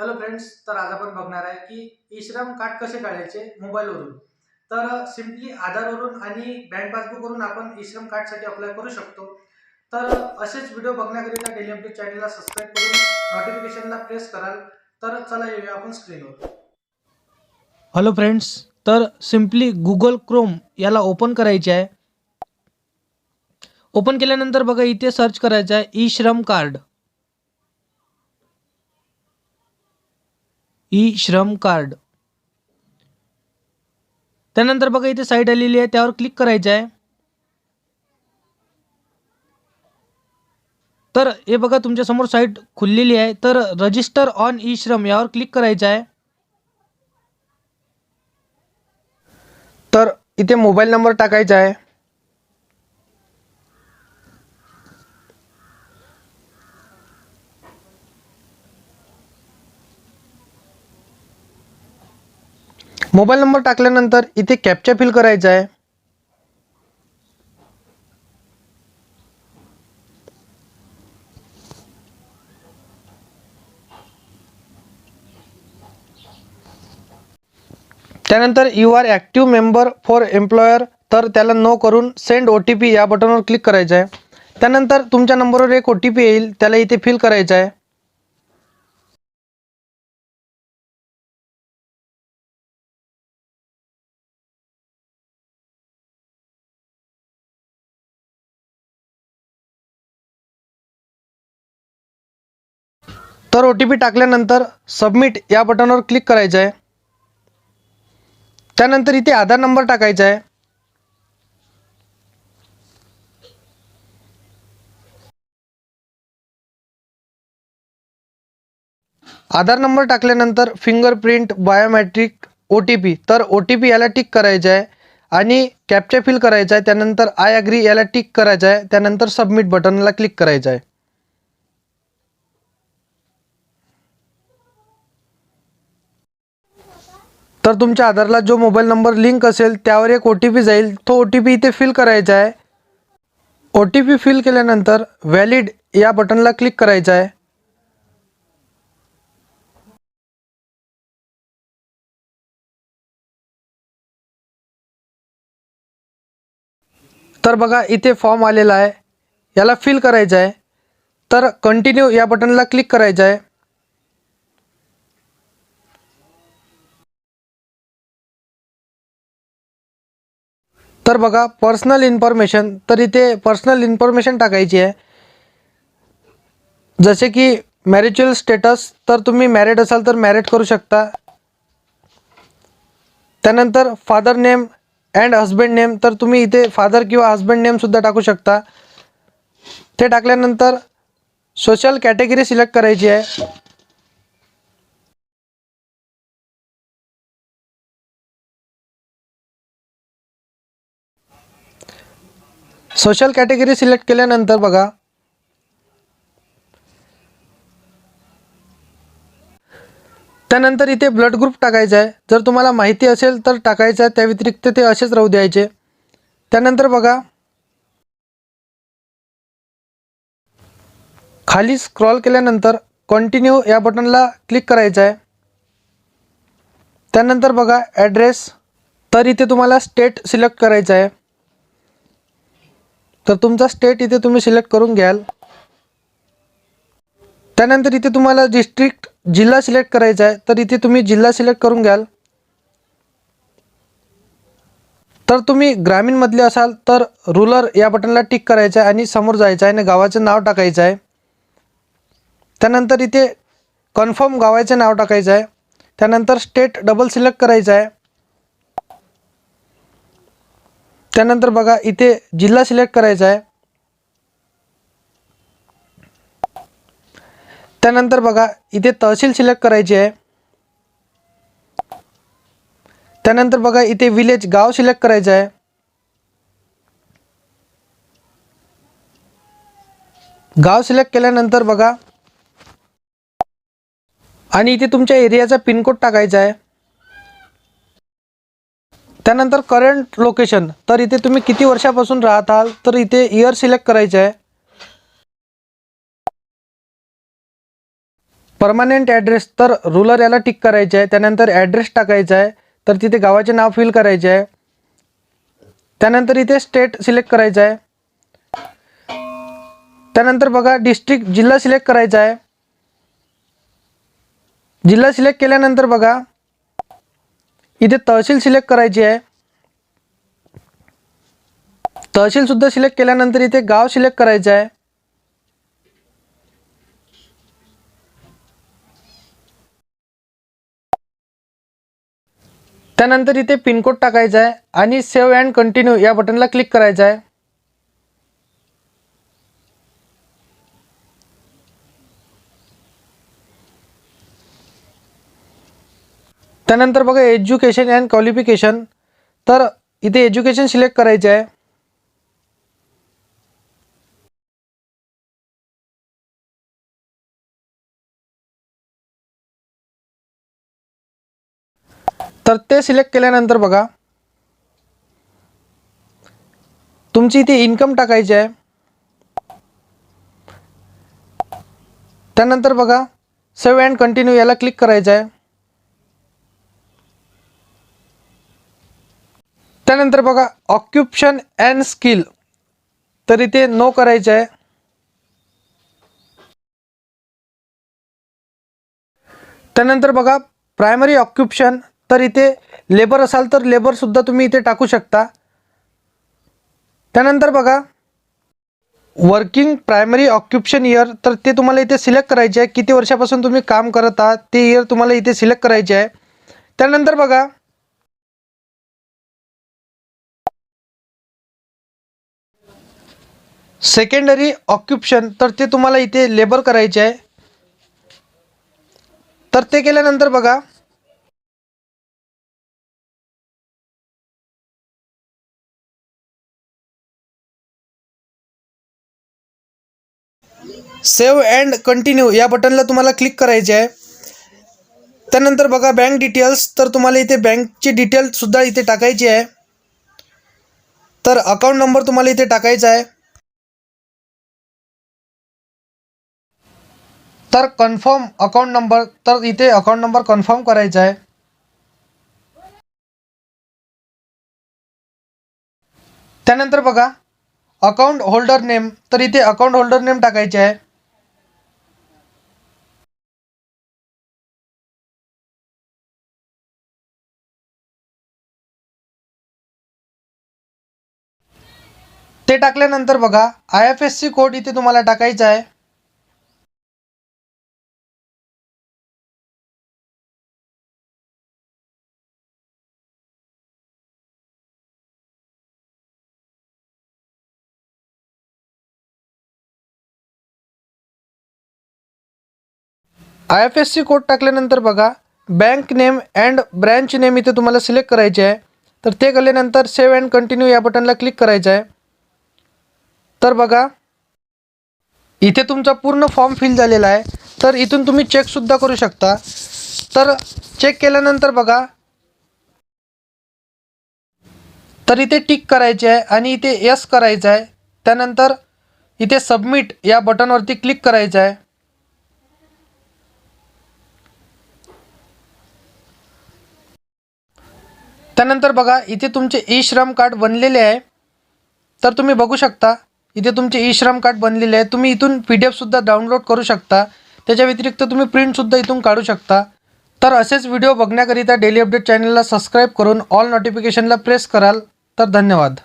Hello friends, तर आज आपण बघणार आहे की ई-श्रम कार्ड कसे काढायचे मोबाईलवरून. तर सिम्पली आधारवरून आणि बँक पासबुकवरून आपण ई-श्रम कार्डसाठी अप्लाय करू शकतो. तर असेच व्हिडिओ बघण्याकरिता डेली अपडेट चॅनलला सबस्क्राईब करून नोटिफिकेशनला प्रेस कराल. तर चला येऊया आपण स्क्रीनवर. हॅलो फ्रेंड्स, तर सिम्पली गुगल क्रोम याला ओपन करायचे आहे. ओपन केल्यानंतर बघा इथे सर्च करायचं आहे ई-श्रम कार्ड. ई-श्रम कार्ड. त्यानंतर बघा इथे साईट आलेली आहे, त्यावर क्लिक करायचं आहे. तर हे बघा तुमच्या समोर साईट खुललेली आहे. तर रजिस्टर ऑन ई-श्रम यावर क्लिक करायचं आहे. तर इथे मोबाईल नंबर टाकायचा आहे. मोबाईल नंबर टाकल्यानंतर इथे कॅप्चा फिल करायचा आहे. त्यानंतर you are active member for employer, तर त्याला नो करून सेंड OTP या बटनवर क्लिक करायचं आहे. त्यानंतर तुमच्या नंबरवर एक OTP येईल, त्याला इथे फिल करायचं आहे. तर OTP टाकल्यानंतर सबमिट या बटनवर क्लिक करायचं आहे. त्यानंतर इथे आधार नंबर टाकायचा आहे. आधार नंबर टाकल्यानंतर फिंगरप्रिंट, बायोमेट्रिक, OTP, तर OTP याला टिक करायचं आहे आणि कॅप्चा फिल करायचा आहे. त्यानंतर आय ॲग्री याला टिक करायचं आहे. त्यानंतर सबमिट बटनला क्लिक करायचं आहे. तर तुमच्या आधारला जो मोबाईल नंबर लिंक असेल त्यावर एक OTP जाईल, तो OTP इथे फिल करायचा आहे. OTP फिल केल्यानंतर व्हॅलिड या बटनला क्लिक करायचं आहे. तर बघा इथे फॉर्म आलेला आहे, याला फिल करायचं आहे. तर कंटिन्यू या बटनला क्लिक करायचं आहे. तर बघा पर्सनल इन्फॉर्मेशन, तर इथे पर्सनल इन्फॉर्मेशन टाकायची आहे. जसे की मॅरिच्युअल स्टेटस, तर तुम्ही मॅरिड असाल तर मॅरिड करू शकता. त्यानंतर father name and husband name, तर तुम्ही इथे फादर किंवा हस्बंड नेमसुद्धा टाकू शकता. ते टाकल्यानंतर सोशल कॅटेगरी सिलेक्ट करायची आहे. सोशल कॅटेगरी सिलेक्ट केल्यानंतर बघा त्यानंतर इथे ब्लड ग्रुप टाकायचा आहे. जर तुम्हाला माहिती असेल तर टाकायचं आहे, त्या व्यतिरिक्त ते असेच राहू द्यायचे. त्यानंतर बघा खाली स्क्रॉल केल्यानंतर कंटिन्यू या बटनला क्लिक करायचं आहे. त्यानंतर बघा ॲड्रेस, तर इथे तुम्हाला स्टेट सिलेक्ट करायचं आहे. तर तुमचा स्टेट इथे तुम्ही सिलेक्ट करून घ्याल. त्यानंतर इथे तुम्हाला डिस्ट्रिक्ट जिल्हा सिलेक्ट करायचा आहे, तर इथे तुम्ही जिल्हा सिलेक्ट करून घ्याल. तर तुम्ही ग्रामीणमधले असाल तर रूरल या बटनला टिक करायचं आहे आणि समोर जायचं आहे आणि गावाचं नाव टाकायचं आहे. त्यानंतर इथे कन्फर्म गावाचे नाव टाकायचं आहे. त्यानंतर स्टेट डबल सिलेक्ट करायचं आहे. त्यानंतर बघा इथे जिल्हा सिलेक्ट करायचा आहे. त्यानंतर बघा इथे तहसील सिलेक्ट करायची आहे. त्यानंतर बघा इथे विलेज गाव सिलेक्ट करायचं आहे. गाव सिलेक्ट केल्यानंतर बघा आणि इथे तुमच्या एरियाचा पिनकोड टाकायचा आहे. त्यानंतर करंट लोकेशन, तर इथे तुम्ही किती वर्षापासून राहत आहात, तर इथे इयर सिलेक्ट करायचं आहे. परमनंट ॲड्रेस तर रुरल याला टिक करायचे आहे. त्यानंतर ॲड्रेस टाकायचा आहे, तर तिथे गावाचे नाव फिल करायचे आहे. त्यानंतर इथे स्टेट सिलेक्ट करायचं आहे. त्यानंतर बघा डिस्ट्रिक्ट जिल्हा सिलेक्ट करायचा आहे. जिल्हा सिलेक्ट केल्यानंतर बघा इथे तहसील सिलेक्ट करायची आहे. तहसीलसुद्धा सिलेक्ट केल्यानंतर इथे गाव सिलेक्ट करायचं आहे. त्यानंतर इथे पिनकोड टाकायचा आहे आणि सेव्ह अँड कंटिन्यू या बटनला क्लिक करायचं आहे. त्यानंतर बघा एज्युकेशन अँड क्वालिफिकेशन, तर इथे एज्युकेशन सिलेक्ट करायचे आहे. तर ते सिलेक्ट केल्यानंतर बघा तुमची इथे इन्कम टाकायची आहे. त्यानंतर बघा सेव्ह अँड कंटिन्यू याला क्लिक करायचं आहे. त्यानंतर बघा ऑक्युपेशन अँड स्किल, तर इथे नो करायचं आहे. त्यानंतर बघा प्रायमरी ऑक्युपेशन, तर इथे लेबर असाल तर लेबरसुद्धा तुम्ही इथे टाकू शकता. त्यानंतर बघा वर्किंग प्रायमरी ऑक्युपेशन इयर, तर ते तुम्हाला इथे सिलेक्ट करायचे आहे. किती वर्षापासून तुम्ही काम करत आहात ते इयर तुम्हाला इथे सिलेक्ट करायचे आहे. त्यानंतर बघा सेकंडरी ऑक्युपेशन, तर ते तुम्हाला इथे लेबर करायचे आहे. तर ते केल्यानंतर बघा सेव्ह अँड कंटिन्यू या बटनला तुम्हाला क्लिक करायचे आहे. त्यानंतर बघा बँक डिटेल्स, तर तुम्हाला इथे बँकची डिटेल्ससुद्धा इथे टाकायची आहे. तर अकाउंट नंबर तुम्हाला इथे टाकायचा आहे. तर कन्फर्म अकाउंट नंबर, तर इथे अकाउंट नंबर कन्फर्म करायचा आहे. त्यानंतर बघा अकाउंट होल्डर नेम, तर इथे अकाउंट होल्डर नेम टाकायचे आहे. ते टाकल्यानंतर बघा IFSC कोड इथे तुम्हाला टाकायचा आहे. IFSC कोड टाकल्यानंतर बघा bank name and branch name इथे तुम्हाला सिलेक्ट करायचे आहे. तर ते केल्यानंतर सेव्ह अँड कंटिन्यू या बटनला क्लिक करायचं आहे. तर बघा इथे तुमचा पूर्ण फॉर्म फिल झालेला आहे. तर इथून तुम्ही चेकसुद्धा करू शकता. तर चेक केल्यानंतर बघा तर इथे टिक करायचे आहे आणि इथे यस करायचं आहे. त्यानंतर इथे सबमिट या बटनवरती क्लिक करायचं आहे. त्यानंतर बघा इथे तुमचे ई श्रम कार्ड बनलेले आहे. तर तुम्ही बघू शकता इथे तुमचे ई श्रम कार्ड बनलेले आहे. तुम्ही इथून PDF सुद्धा डाउनलोड करू शकता. त्याच्या व्यतिरिक्त तुम्ही प्रिंटसुद्धा इथून काढू शकता. तर असेच व्हिडिओ बघण्याकरिता डेली अपडेट चॅनलला सबस्क्राईब करून ऑल नोटिफिकेशनला प्रेस कराल. तर धन्यवाद.